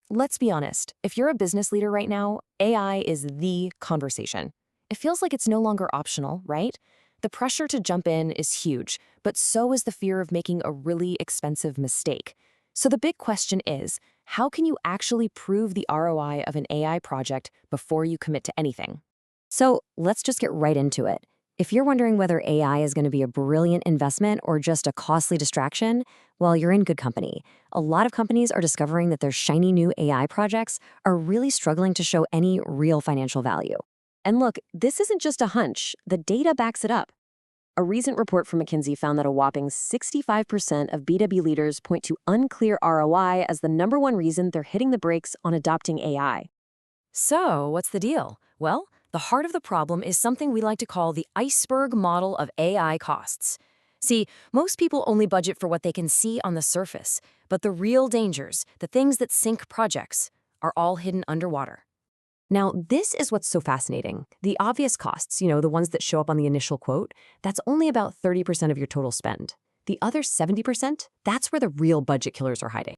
Let's be honest, if you're a business leader right now, AI is the conversation. It feels like it's no longer optional, right? The pressure to jump in is huge, but so is the fear of making a really expensive mistake. So the big question is, how can you actually prove the ROI of an AI project before you commit to anything? So let's just get right into it. If you're wondering whether AI is going to be a brilliant investment or just a costly distraction, well, you're in good company. A lot of companies are discovering that their shiny new AI projects are really struggling to show any real financial value. And look, this isn't just a hunch. The data backs it up. A recent report from McKinsey found that a whopping 65% of B2B leaders point to unclear ROI as the number one reason they're hitting the brakes on adopting AI. So, what's the deal? Well, the heart of the problem is something we like to call the iceberg model of AI costs. See, most people only budget for what they can see on the surface, but the real dangers, the things that sink projects, are all hidden underwater. Now, this is what's so fascinating. The obvious costs, the ones that show up on the initial quote, that's only about 30% of your total spend. The other 70%, that's where the real budget killers are hiding.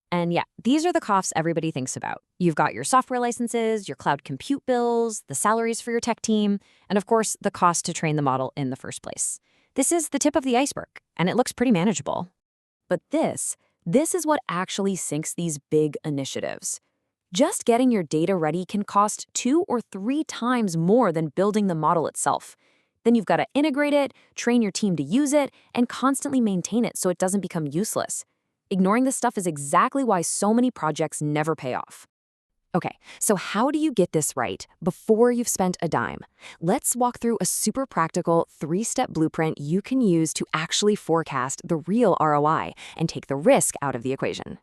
And yeah, these are the costs everybody thinks about. You've got your software licenses, your cloud compute bills, the salaries for your tech team, and of course, the cost to train the model in the first place. This is the tip of the iceberg, and it looks pretty manageable. But this is what actually sinks these big initiatives. Just getting your data ready can cost 2 or 3 times more than building the model itself. Then you've got to integrate it, train your team to use it, and constantly maintain it so it doesn't become useless. Ignoring this stuff is exactly why so many projects never pay off. Okay, so how do you get this right before you've spent a dime? Let's walk through a super practical 3-step blueprint you can use to actually forecast the real ROI and take the risk out of the equation.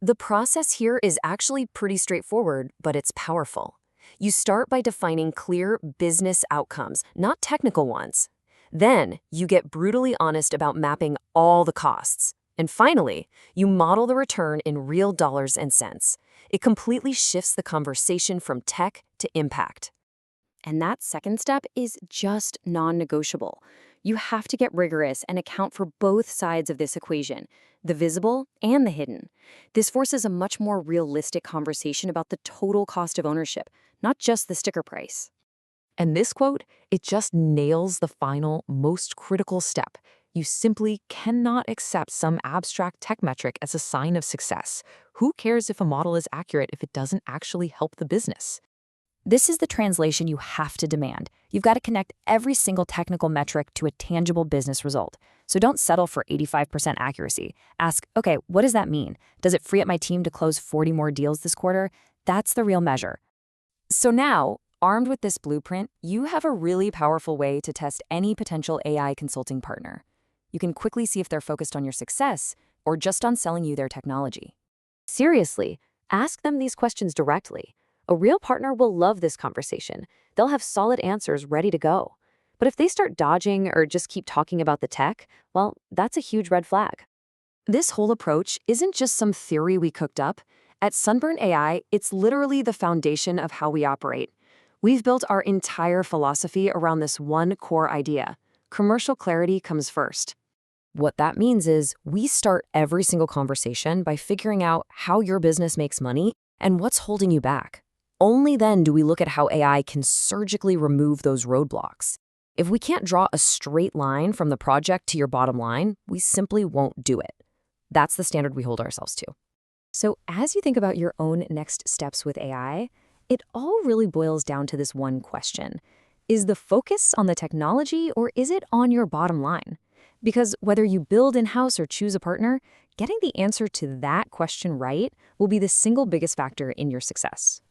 The process here is actually pretty straightforward, but it's powerful. You start by defining clear business outcomes, not technical ones. Then you get brutally honest about mapping all the costs. And finally, you model the return in real dollars and cents. It completely shifts the conversation from tech to impact. And that second step is just non-negotiable. You have to get rigorous and account for both sides of this equation, the visible and the hidden. This forces a much more realistic conversation about the total cost of ownership, not just the sticker price. And this quote, it just nails the final, most critical step. You simply cannot accept some abstract tech metric as a sign of success. Who cares if a model is accurate if it doesn't actually help the business? This is the translation you have to demand. You've got to connect every single technical metric to a tangible business result. So don't settle for 85% accuracy. Ask, okay, what does that mean? Does it free up my team to close 40 more deals this quarter? That's the real measure. So now, armed with this blueprint, you have a really powerful way to test any potential AI consulting partner. You can quickly see if they're focused on your success or just on selling you their technology. Seriously, ask them these questions directly. A real partner will love this conversation. They'll have solid answers ready to go. But if they start dodging or just keep talking about the tech, well, that's a huge red flag. This whole approach isn't just some theory we cooked up. At Sunburnt AI, it's literally the foundation of how we operate. We've built our entire philosophy around this one core idea. Commercial clarity comes first. What that means is we start every single conversation by figuring out how your business makes money and what's holding you back. Only then do we look at how AI can surgically remove those roadblocks. If we can't draw a straight line from the project to your bottom line, we simply won't do it. That's the standard we hold ourselves to. So as you think about your own next steps with AI, it all really boils down to this one question. Is the focus on the technology or is it on your bottom line? Because whether you build in-house or choose a partner, getting the answer to that question right will be the single biggest factor in your success.